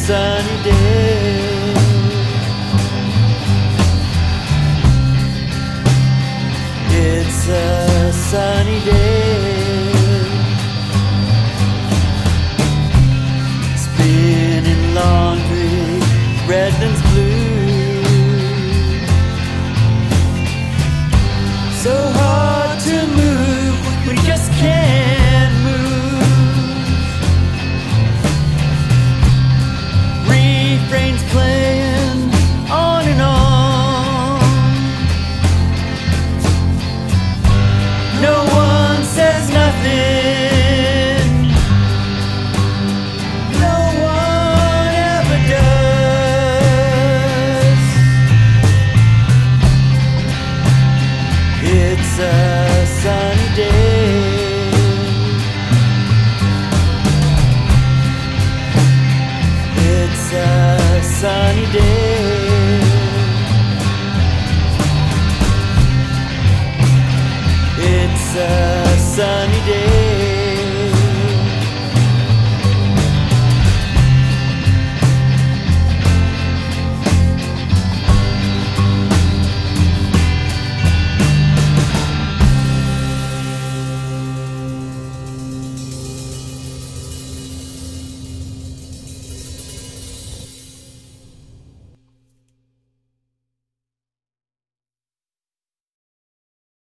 sunny day. It's a sunny day. Spinning laundry, Redlands blue. So hard to move, we just can't move. Refrains playing on and on. No one says nothing. No one ever does. It's a sunny day. It's a sunny day.